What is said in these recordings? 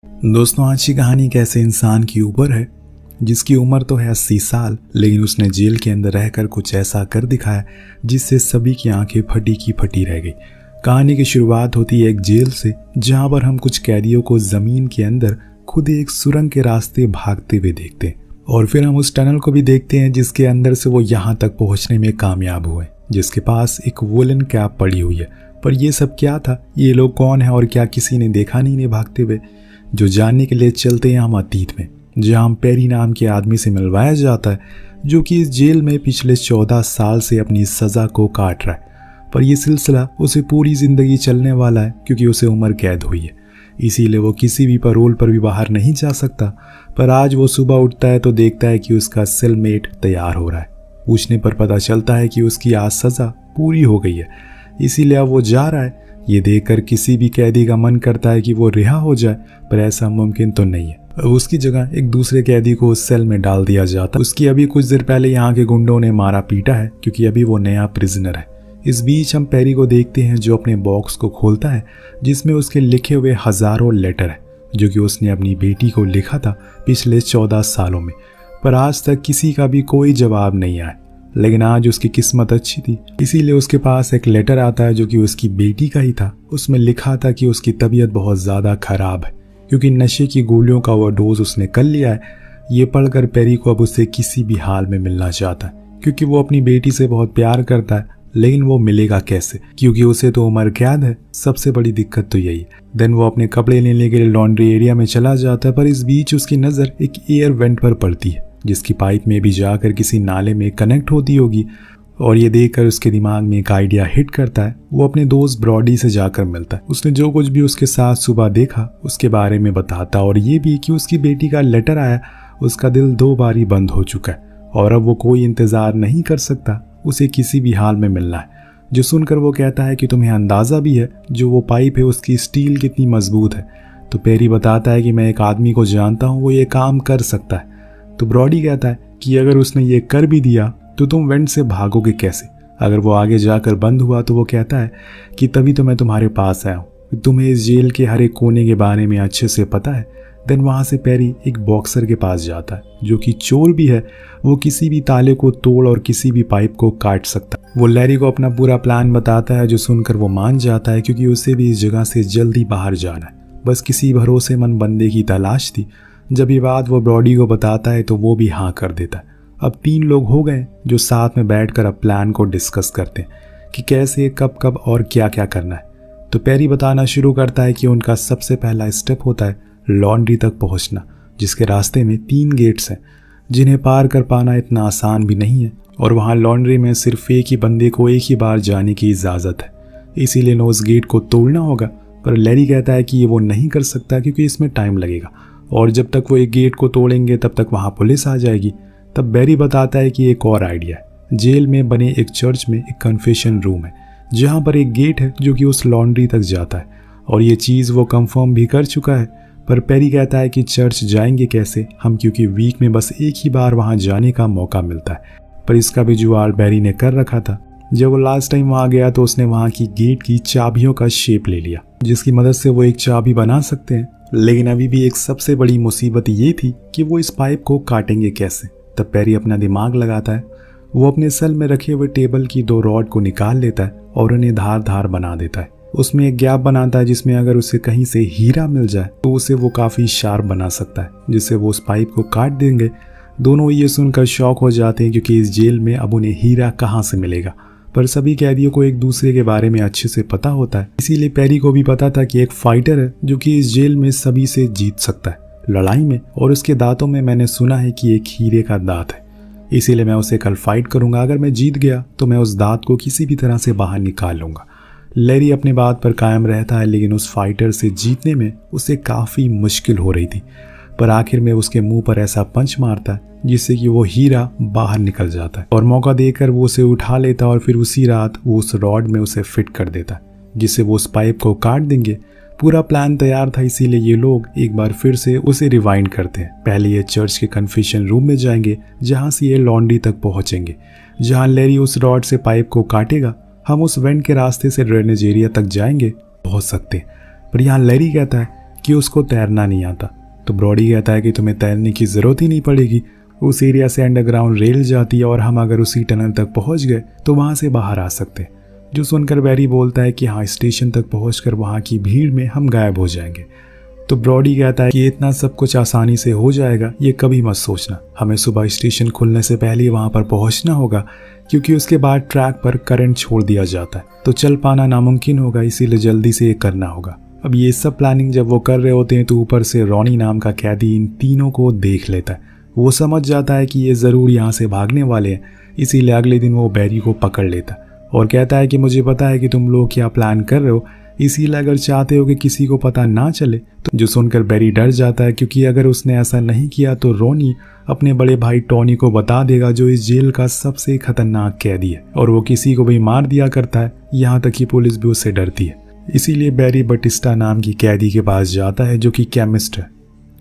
दोस्तों, आज की कहानी एक ऐसे इंसान की ऊपर है जिसकी उम्र तो है 80 साल, लेकिन उसने जेल के अंदर रहकर कुछ ऐसा कर दिखाया जिससे सभी की आंखें फटी की फटी रह गई। कहानी की शुरुआत होती है एक जेल से, जहां पर हम कुछ कैदियों को जमीन के अंदर खुद एक सुरंग के रास्ते भागते हुए देखते हैं और फिर हम उस टनल को भी देखते हैं जिसके अंदर से वो यहाँ तक पहुँचने में कामयाब हुए, जिसके पास एक वुलन कैप पड़ी हुई है। पर ये सब क्या था, ये लोग कौन है और क्या किसी ने देखा नहीं इन्हें भागते हुए? जो जानने के लिए चलते हैं हम अतीत में, जहां हम पेरी नाम के आदमी से मिलवाया जाता है जो कि इस जेल में पिछले 14 साल से अपनी सज़ा को काट रहा है। पर यह सिलसिला उसे पूरी ज़िंदगी चलने वाला है क्योंकि उसे उम्र कैद हुई है, इसीलिए वो किसी भी पैरोल पर भी बाहर नहीं जा सकता। पर आज वो सुबह उठता है तो देखता है कि उसका सेलमेट तैयार हो रहा है। पूछने पर पता चलता है कि उसकी आज सज़ा पूरी हो गई है, इसीलिए अब वो जा रहा है। ये देखकर किसी भी कैदी का मन करता है कि वो रिहा हो जाए, पर ऐसा मुमकिन तो नहीं है। अब उसकी जगह एक दूसरे कैदी को उस सेल में डाल दिया जाता है। उसकी अभी कुछ देर पहले यहाँ के गुंडों ने मारा पीटा है क्योंकि अभी वो नया प्रिजनर है। इस बीच हम पेरी को देखते हैं जो अपने बॉक्स को खोलता है जिसमें उसके लिखे हुए हजारों लेटर है जो कि उसने अपनी बेटी को लिखा था पिछले 14 सालों में, पर आज तक किसी का भी कोई जवाब नहीं आया। लेकिन आज उसकी किस्मत अच्छी थी, इसीलिए उसके पास एक लेटर आता है जो कि उसकी बेटी का ही था। उसमें लिखा था कि उसकी तबीयत बहुत ज़्यादा खराब है क्योंकि नशे की गोलियों का वो डोज उसने कर लिया है। ये पढ़कर पेरी को अब उससे किसी भी हाल में मिलना चाहता है क्योंकि वो अपनी बेटी से बहुत प्यार करता है, लेकिन वो मिलेगा कैसे क्योंकि उसे तो उम्र कैद है। सबसे बड़ी दिक्कत तो यही है। देन वो अपने कपड़े लेने के लिए लॉन्ड्री एरिया में चला जाता है, पर इस बीच उसकी नज़र एक एयर वेंट पर पड़ती है जिसकी पाइप में भी जाकर किसी नाले में कनेक्ट होती होगी, और ये देखकर उसके दिमाग में एक आइडिया हिट करता है। वो अपने दोस्त ब्रॉडी से जाकर मिलता है। उसने जो कुछ भी उसके साथ सुबह देखा उसके बारे में बताता, और ये भी कि उसकी बेटी का लेटर आया। उसका दिल 2 बार ही बंद हो चुका है और अब वो कोई इंतज़ार नहीं कर सकता, उसे किसी भी हाल में मिलना है। जो सुनकर वो कहता है कि तुम्हें अंदाज़ा भी है जो वो पाइप है उसकी स्टील कितनी मजबूत है। तो पेरी बताता है कि मैं एक आदमी को जानता हूँ, वो ये काम कर सकता है। तो ब्रॉडी कहता है कि अगर उसने ये कर भी दिया तो तुम वेंट से भागोगे कैसे? अगर वो आगे जाकर बंद हुआ तो वो कहता है कि तभी तो मैं तुम्हारे पास आया हूँ, तुम्हें इस जेल के हर एक कोने के बारे में अच्छे से पता है। देन वहाँ से पेरी एक बॉक्सर के पास जाता है जो कि चोर भी है। वो किसी भी ताले को तोड़ और किसी भी पाइप को काट सकता है। वो लैरी को अपना पूरा प्लान बताता है जो सुनकर वो मान जाता है क्योंकि उसे भी इस जगह से जल्दी बाहर जाना है। बस किसी भरोसेमंद बंदे की तलाश थी। जब ये बात वो ब्रॉडी को बताता है तो वो भी हाँ कर देता है। अब 3 लोग हो गए जो साथ में बैठकर अब प्लान को डिस्कस करते हैं कि कैसे, कब कब और क्या क्या करना है। तो पेरी बताना शुरू करता है कि उनका सबसे पहला स्टेप होता है लॉन्ड्री तक पहुंचना, जिसके रास्ते में 3 गेट्स हैं जिन्हें पार कर पाना इतना आसान भी नहीं है, और वहाँ लॉन्ड्री में सिर्फ एक ही बंदे को एक ही बार जाने की इजाज़त है, इसीलिए उस गेट को तोड़ना होगा। पर लैरी कहता है कि ये वो नहीं कर सकता क्योंकि इसमें टाइम लगेगा और जब तक वो एक गेट को तोड़ेंगे तब तक वहाँ पुलिस आ जाएगी। तब बैरी बताता है कि एक और आइडिया है। जेल में बने एक चर्च में एक कन्फेशन रूम है जहाँ पर एक गेट है जो कि उस लॉन्ड्री तक जाता है, और ये चीज़ वो कंफर्म भी कर चुका है। पर पेरी कहता है कि चर्च जाएंगे कैसे हम, क्योंकि वीक में बस एक ही बार वहाँ जाने का मौका मिलता है। पर इसका भी जुगाड़ बैरी ने कर रखा था। जब वो लास्ट टाइम वहाँ गया तो उसने वहाँ की गेट की चाबियों का शेप ले लिया जिसकी मदद से वो एक चाबी बना सकते हैं। लेकिन अभी भी एक सबसे बड़ी मुसीबत ये थी कि वो इस पाइप को काटेंगे कैसे। तब पेरी अपना दिमाग लगाता है। वो अपने सेल में रखे हुए टेबल की 2 रॉड को निकाल लेता है और उन्हें धार धार बना देता है। उसमें एक गैप बनाता है जिसमें अगर उसे कहीं से हीरा मिल जाए तो उसे वो काफ़ी शार्प बना सकता है, जिससे वो उस पाइप को काट देंगे। दोनों ये सुनकर शॉक हो जाते हैं क्योंकि इस जेल में अब उन्हें हीरा कहाँ से मिलेगा। पर सभी कैदियों को एक दूसरे के बारे में अच्छे से पता होता है, इसीलिए पेरी को भी पता था कि एक फाइटर है जो कि इस जेल में सभी से जीत सकता है लड़ाई में, और उसके दांतों में मैंने सुना है कि एक हीरे का दांत है, इसीलिए मैं उसे कल फाइट करूंगा। अगर मैं जीत गया तो मैं उस दांत को किसी भी तरह से बाहर निकाल लूंगा। लैरी अपनी बात पर कायम रहता है, लेकिन उस फाइटर से जीतने में उसे काफ़ी मुश्किल हो रही थी। पर आखिर में उसके मुंह पर ऐसा पंच मारता है जिससे कि वो हीरा बाहर निकल जाता है, और मौका देकर वो उसे उठा लेता है और फिर उसी रात वो उस रॉड में उसे फिट कर देता है जिससे वो उस पाइप को काट देंगे। पूरा प्लान तैयार था, इसीलिए ये लोग एक बार फिर से उसे रिवाइंड करते हैं। पहले ये चर्च के कन्फेशन रूम में जाएंगे जहाँ से ये लॉन्ड्री तक पहुँचेंगे, जहाँ लैरी उस रॉड से पाइप को काटेगा। हम उस वेंट के रास्ते से ड्रेनेज एरिया तक जाएंगे, पहुँच सकते हैं। पर यहाँ लैरी कहता है कि उसको तैरना नहीं आता। तो ब्रॉडी कहता है कि तुम्हें तैरने की ज़रूरत ही नहीं पड़ेगी, उस एरिया से अंडरग्राउंड रेल जाती है और हम अगर उसी टनल तक पहुंच गए तो वहां से बाहर आ सकते हैं। जो सुनकर बैरी बोलता है कि हाँ, स्टेशन तक पहुंचकर वहां की भीड़ में हम गायब हो जाएंगे। तो ब्रॉडी कहता है कि इतना सब कुछ आसानी से हो जाएगा ये कभी मत सोचना, हमें सुबह स्टेशन खुलने से पहले वहां पर पहुंचना होगा, क्योंकि उसके बाद ट्रैक पर करंट छोड़ दिया जाता है तो चल पाना नामुमकिन होगा, इसीलिए जल्दी से ये करना होगा। अब ये सब प्लानिंग जब वो कर रहे होते हैं तो ऊपर से रॉनी नाम का कैदी इन तीनों को देख लेता है। वो समझ जाता है कि ये ज़रूर यहाँ से भागने वाले हैं, इसीलिए अगले दिन वो बैरी को पकड़ लेता है और कहता है कि मुझे पता है कि तुम लोग क्या प्लान कर रहे हो, इसीलिए अगर चाहते हो कि किसी को पता ना चले तो। जो सुनकर बैरी डर जाता है, क्योंकि अगर उसने ऐसा नहीं किया तो रॉनी अपने बड़े भाई टॉनी को बता देगा, जो इस जेल का सबसे खतरनाक कैदी है और वो किसी को भी मार दिया करता है, यहाँ तक कि पुलिस भी उससे डरती है। इसीलिए बैरी बटिस्टा नाम की कैदी के पास जाता है जो कि केमिस्ट है।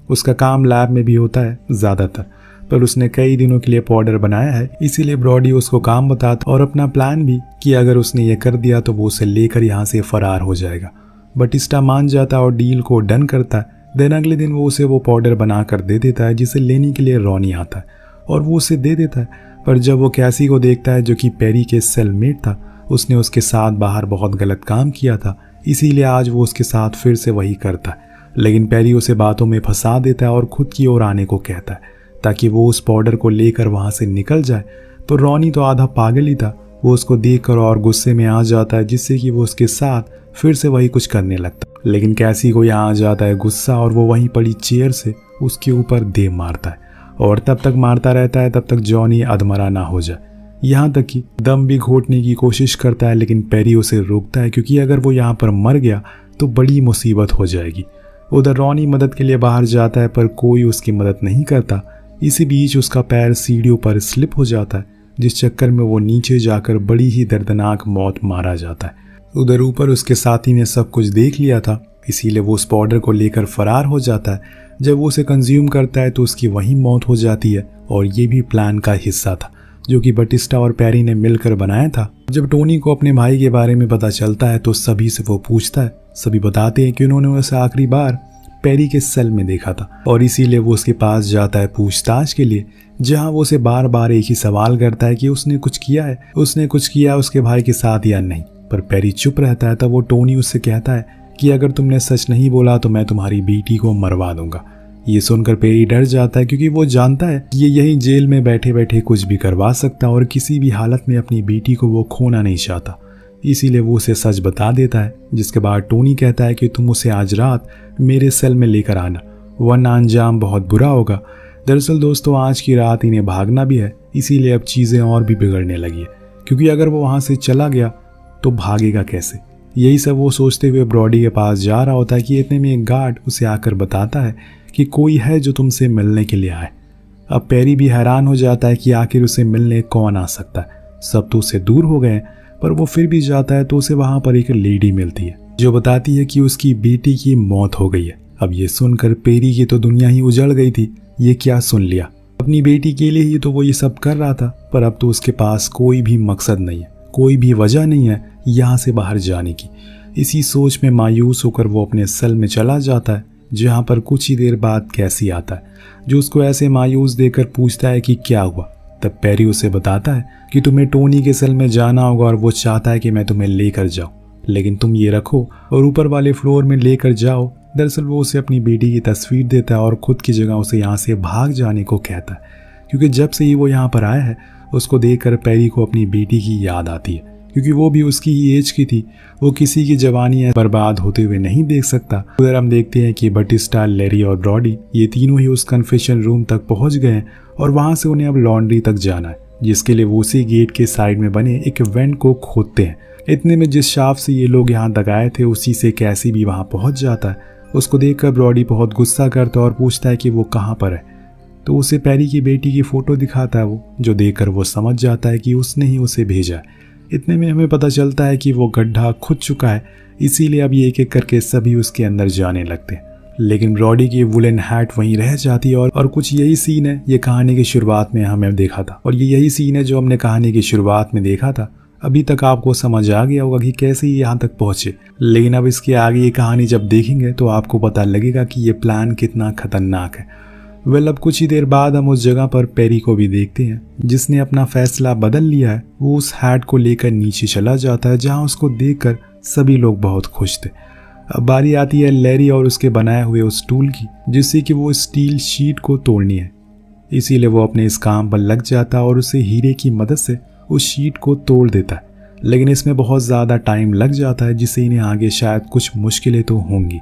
उसका काम लैब में भी होता है ज़्यादातर, पर उसने कई दिनों के लिए पाउडर बनाया है, इसीलिए ब्रॉडी उसको काम बताता और अपना प्लान भी कि अगर उसने ये कर दिया तो वो उसे लेकर यहाँ से फरार हो जाएगा। बटिस्टा मान जाता और डील को डन करता है। देन अगले दिन वो उसे वो पाउडर बना कर दे देता है, जिसे लेने के लिए रॉनी आता है और वो उसे दे देता है। पर जब वो कैसी को देखता है जो कि पेरी के सेलमेट था, उसने उसके साथ बाहर बहुत गलत काम किया था, इसीलिए आज वो उसके साथ फिर से वही करता है। लेकिन पेरी उसे बातों में फंसा देता है और खुद की ओर आने को कहता है ताकि वो उस पाउडर को लेकर वहां से निकल जाए। तो रॉनी तो आधा पागल ही था, वो उसको देखकर और गुस्से में आ जाता है, जिससे कि वो उसके साथ फिर से वही कुछ करने लगता है। लेकिन कैसी को यहाँ आ जाता है गुस्सा और वो वहीं पड़ी चेयर से उसके ऊपर दे मारता है और तब तक मारता रहता है तब तक जॉनी अधमरा ना हो जाए। यहाँ तक कि दम भी घोटने की कोशिश करता है, लेकिन पेरी उसे रोकता है, क्योंकि अगर वो यहाँ पर मर गया तो बड़ी मुसीबत हो जाएगी। उधर रॉनी मदद के लिए बाहर जाता है पर कोई उसकी मदद नहीं करता। इसी बीच उसका पैर सीढ़ियों पर स्लिप हो जाता है, जिस चक्कर में वो नीचे जाकर बड़ी ही दर्दनाक मौत मारा जाता है। उधर ऊपर उसके साथी ने सब कुछ देख लिया था, इसीलिए वो उस पाउडर को लेकर फरार हो जाता है। जब वो उसे कंज्यूम करता है तो उसकी वहीं मौत हो जाती है और ये भी प्लान का हिस्सा था जो कि बटिस्टा और पेरी ने मिलकर बनाया था। जब टोनी को अपने भाई के बारे में पता चलता है तो सभी से वो पूछता है। सभी बताते हैं कि उन्होंने उसे आखिरी बार पेरी के सेल में देखा था और इसीलिए वो उसके पास जाता है पूछताछ के लिए, जहां वो उसे बार बार एक ही सवाल करता है कि उसने कुछ किया उसके भाई के साथ या नहीं। पर पेरी चुप रहता है। तब वो टोनी उससे कहता है कि अगर तुमने सच नहीं बोला तो मैं तुम्हारी बेटी को मरवा दूंगा। ये सुनकर पेरी डर जाता है, क्योंकि वो जानता है कि ये यही जेल में बैठे बैठे कुछ भी करवा सकता और किसी भी हालत में अपनी बेटी को वो खोना नहीं चाहता। इसीलिए वो उसे सच बता देता है, जिसके बाद टोनी कहता है कि तुम उसे आज रात मेरे सेल में लेकर आना, वरना अंजाम बहुत बुरा होगा। दरअसल दोस्तों, आज की रात इन्हें भागना भी है, इसीलिए अब चीज़ें और भी बिगड़ने लगी है, क्योंकि अगर वो वहाँ से चला गया तो भागेगा कैसे। यही सब वो सोचते हुए ब्रॉडी के पास जा रहा होता है कि इतने में एक गार्ड उसे आकर बताता है कि कोई है जो तुमसे मिलने के लिए आए। अब पेरी भी हैरान हो जाता है कि आखिर उसे मिलने कौन आ सकता है। सब तो उससे दूर हो गए, पर वो फिर भी जाता है तो उसे वहां पर एक लेडी मिलती है जो बताती है कि उसकी बेटी की मौत हो गई है। अब ये सुनकर पेरी की तो दुनिया ही उजड़ गई थी। ये क्या सुन लिया, अपनी बेटी के लिए ही तो वो ये सब कर रहा था, पर अब तो उसके पास कोई भी मकसद नहीं है, कोई भी वजह नहीं है यहाँ से बाहर जाने की। इसी सोच में मायूस होकर वो अपने सेल में चला जाता है, जहाँ पर कुछ ही देर बाद कैसी आता है, जो उसको ऐसे मायूस देकर पूछता है कि क्या हुआ। तब पेरी उसे बताता है कि तुम्हें टोनी के सेल में जाना होगा और वो चाहता है कि मैं तुम्हें लेकर जाऊं, लेकिन तुम ये रखो और ऊपर वाले फ्लोर में लेकर जाओ। दरअसल वो उसे अपनी बेटी की तस्वीर देता है और खुद की जगह उसे यहाँ से भाग जाने को कहता है, क्योंकि जब से ही वो यहाँ पर आया है उसको देखकर पेरी को अपनी बेटी की याद आती है, क्योंकि वो भी उसकी ही एज की थी। वो किसी की जवानी बर्बाद होते हुए नहीं देख सकता। उधर हम देखते हैं कि बटिस्टा, लेरी और ब्रॉडी ये तीनों ही उस कन्फेशन रूम तक पहुंच गए हैं और वहां से उन्हें अब लॉन्ड्री तक जाना है, जिसके लिए वो उसी गेट के साइड में बने एक वेंट को खोदते हैं। इतने में जिस शाफ्ट से ये लोग यहाँ तक आए थे उसी से कैसी भी वहाँ पहुँच जाता है। उसको देखकर ब्रॉडी बहुत गुस्सा करता है और पूछता है कि वो कहाँ पर है। तो उसे पेरी की बेटी की फ़ोटो दिखाता है वो, जो देखकर वो समझ जाता है कि उसने ही उसे भेजा है। इतने में हमें पता चलता है कि वो गड्ढा खुद चुका है, इसीलिए अब ये एक एक करके सभी उसके अंदर जाने लगते हैं। लेकिन ब्रॉडी की वुलन हैट वहीं रह जाती है और कुछ यही सीन है ये कहानी की शुरुआत में हमें देखा था, और ये यही सीन है जो हमने कहानी की शुरुआत में देखा था। अभी तक आपको समझ आ गया होगा कि कैसे ये यहाँ तक पहुंचे, लेकिन अब इसके आगे ये कहानी जब देखेंगे तो आपको पता लगेगा कि ये प्लान कितना खतरनाक है। अब कुछ ही देर बाद हम उस जगह पर पेरी को भी देखते हैं जिसने अपना फैसला बदल लिया है। वो उस हैट को लेकर नीचे चला जाता है जहाँ उसको देखकर सभी लोग बहुत खुश थे। अब बारी आती है लैरी और उसके बनाए हुए उस टूल की, जिससे कि वो स्टील शीट को तोड़नी है। इसीलिए वो अपने इस काम पर लग जाता है और उसे हीरे की मदद से उस शीट को तोड़ देता है। लेकिन इसमें बहुत ज़्यादा टाइम लग जाता है, जिससे इन्हें आगे शायद कुछ मुश्किलें तो होंगी।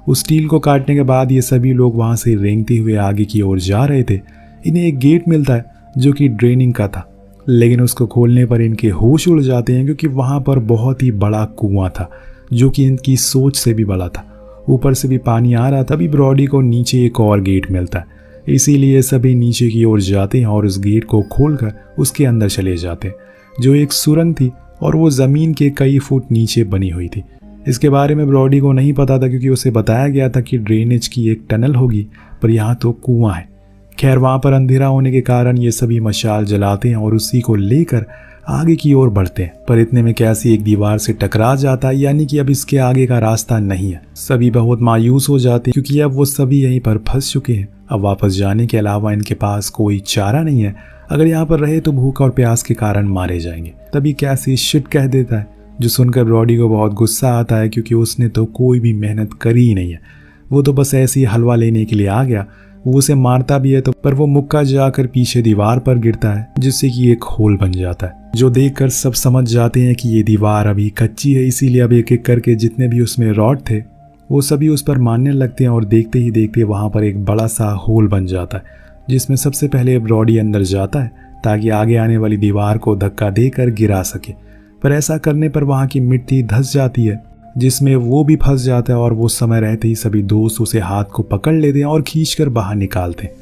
उस स्टील को काटने के बाद ये सभी लोग वहाँ से रेंगते हुए आगे की ओर जा रहे थे। इन्हें एक गेट मिलता है जो कि ड्रेनिंग का था, लेकिन उसको खोलने पर इनके होश उड़ जाते हैं क्योंकि वहाँ पर बहुत ही बड़ा कुआं था जो कि इनकी सोच से भी बड़ा था। ऊपर से भी पानी आ रहा था। तभी ब्रॉडी को नीचे एक और गेट मिलता है, इसीलिए सभी नीचे की ओर जाते हैं और उस गेट को खोलकर उसके अंदर चले जाते हैं, जो एक सुरंग थी और वो ज़मीन के कई फुट नीचे बनी हुई थी। इसके बारे में ब्रॉडी को नहीं पता था क्योंकि उसे बताया गया था कि ड्रेनेज की एक टनल होगी, पर यहाँ तो कुआं है। खैर, वहाँ पर अंधेरा होने के कारण ये सभी मशाल जलाते हैं और उसी को लेकर आगे की ओर बढ़ते हैं। पर इतने में कैसी एक दीवार से टकरा जाता है, यानी कि अब इसके आगे का रास्ता नहीं है। सभी बहुत मायूस हो जाते हैं क्योंकि अब वो सभी यहीं पर फंस चुके हैं। अब वापस जाने के अलावा इनके पास कोई चारा नहीं है। अगर यहाँ पर रहे तो भूख और प्यास के कारण मारे जाएंगे। तभी कैसी शिट कह देता है, जो सुनकर ब्रॉडी को बहुत गुस्सा आता है क्योंकि उसने तो कोई भी मेहनत करी ही नहीं है। वो तो बस ऐसे ही हलवा लेने के लिए आ गया। वो उसे मारता भी है तो पर वो मुक्का जाकर पीछे दीवार पर गिरता है, जिससे कि एक होल बन जाता है, जो देखकर सब समझ जाते हैं कि ये दीवार अभी कच्ची है। इसीलिए अब एक एक करके जितने भी उसमें रॉड थे वो सभी उस पर मारने लगते हैं और देखते ही देखते वहाँ पर एक बड़ा सा होल बन जाता है, जिसमें सबसे पहले ब्रॉडी अंदर जाता है ताकि आगे आने वाली दीवार को धक्का देकर गिरा सके। पर ऐसा करने पर वहाँ की मिट्टी धंस जाती है, जिसमें वो भी फंस जाता है और वो समय रहते ही सभी दोस्त उसे हाथ को पकड़ लेते हैं और खींचकर बाहर निकालते हैं।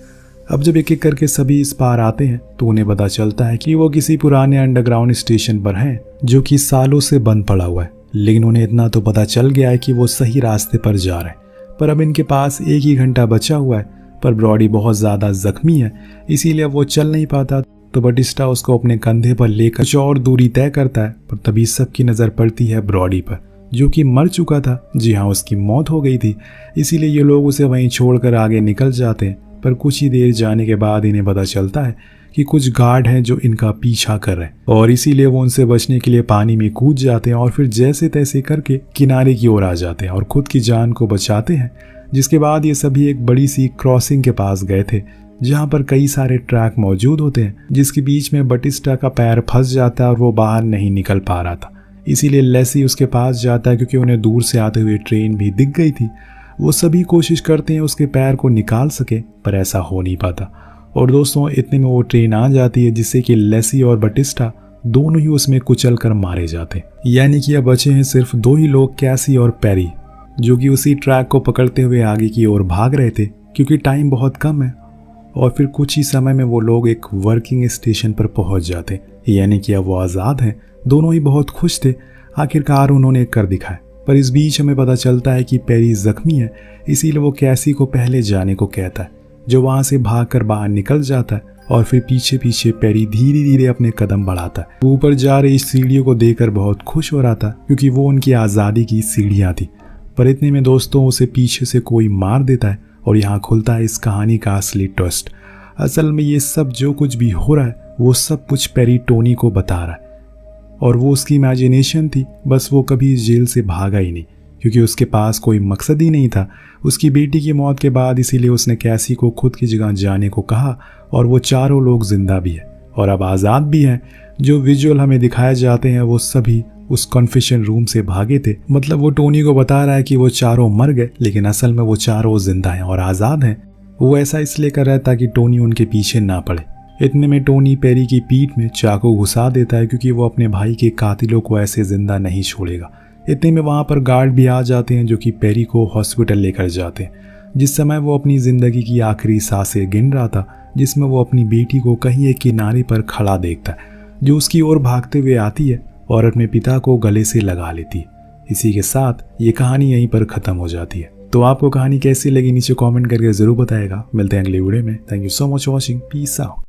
अब जब एक एक करके सभी इस पार आते हैं तो उन्हें पता चलता है कि वो किसी पुराने अंडरग्राउंड स्टेशन पर हैं जो कि सालों से बंद पड़ा हुआ है। लेकिन उन्हें इतना तो पता चल गया है कि वो सही रास्ते पर जा रहे हैं। पर अब इनके पास 1 ही घंटा बचा हुआ है। पर ब्रॉडी बहुत ज़्यादा जख्मी है, इसीलिए वो चल नहीं पाता। तो बटिस्टा उसको अपने कंधे पर लेकर कुछ और दूरी तय करता है। पर तभी सबकी नज़र पड़ती है ब्रॉडी पर, जो कि मर चुका था। जी हाँ, उसकी मौत हो गई थी। इसीलिए ये लोग उसे वहीं छोड़कर आगे निकल जाते हैं। पर कुछ ही देर जाने के बाद इन्हें पता चलता है कि कुछ गार्ड हैं जो इनका पीछा कर रहे हैं, और इसीलिए वो उनसे बचने के लिए पानी में कूद जाते हैं और फिर जैसे तैसे करके किनारे की ओर आ जाते हैं और खुद की जान को बचाते हैं। जिसके बाद ये सभी एक बड़ी सी क्रॉसिंग के पास गए थे जहाँ पर कई सारे ट्रैक मौजूद होते हैं, जिसके बीच में बटिस्टा का पैर फंस जाता है और वो बाहर नहीं निकल पा रहा था। इसीलिए लेसी उसके पास जाता है क्योंकि उन्हें दूर से आते हुए ट्रेन भी दिख गई थी। वो सभी कोशिश करते हैं उसके पैर को निकाल सके, पर ऐसा हो नहीं पाता। और दोस्तों, इतने में वो ट्रेन आ जाती है जिससे कि लेसी और बटिस्टा दोनों ही उसमें कुचल कर मारे जाते हैं। यानी कि अब बचे हैं सिर्फ 2 ही लोग, कैसी और पेरी, जो कि उसी ट्रैक को पकड़ते हुए आगे की ओर भाग रहे थे क्योंकि टाइम बहुत कम है। और फिर कुछ ही समय में वो लोग एक वर्किंग स्टेशन पर पहुंच जाते, यानी कि अब वो आज़ाद हैं। दोनों ही बहुत खुश थे, आखिरकार उन्होंने कर दिखाया। पर इस बीच हमें पता चलता है कि पेरी जख्मी है, इसीलिए वो कैसी को पहले जाने को कहता है, जो वहाँ से भागकर बाहर निकल जाता है। और फिर पीछे पीछे पेरी धीरे धीरे अपने कदम बढ़ाता है। वो ऊपर जा रही सीढ़ियों को देखकर बहुत खुश हो रहा था क्योंकि वो उनकी आज़ादी की सीढ़ियाँ थी। पर इतने में दोस्तों उसे पीछे से कोई मार देता है और यहाँ खुलता है इस कहानी का असली ट्विस्ट। असल में ये सब जो कुछ भी हो रहा है वो सब कुछ पेरी टोनी को बता रहा है, और वो उसकी इमेजिनेशन थी। बस वो कभी इस जेल से भागा ही नहीं क्योंकि उसके पास कोई मकसद ही नहीं था उसकी बेटी की मौत के बाद। इसीलिए उसने कैसी को खुद की जगह जाने को कहा, और वो चारों लोग जिंदा भी है और अब आज़ाद भी हैं। जो विजुअल हमें दिखाए जाते हैं वो सभी उस कन्फेशन रूम से भागे थे। मतलब वो टोनी को बता रहा है कि वो चारों मर गए, लेकिन असल में वो चारों जिंदा हैं और आज़ाद हैं। वो ऐसा इसलिए कर रहा है ताकि टोनी उनके पीछे ना पड़े। इतने में टोनी पेरी की पीठ में चाकू घुसा देता है क्योंकि वो अपने भाई के कातिलों को ऐसे जिंदा नहीं छोड़ेगा। इतने में वहाँ पर गार्ड भी आ जाते हैं जो कि पेरी को हॉस्पिटल लेकर जाते हैं। जिस समय वो अपनी ज़िंदगी की आखिरी सांसें गिन रहा था, जिसमें वो अपनी बेटी को कहीं एक किनारे पर खड़ा देखता है जो उसकी ओर भागते हुए आती है और अपने पिता को गले से लगा लेती है। इसी के साथ ये कहानी यहीं पर ख़त्म हो जाती है। तो आपको कहानी कैसी लगी नीचे कमेंट करके ज़रूर बताएगा। मिलते हैं अगले वीडियो में। Thank you so much for watching. Peace out.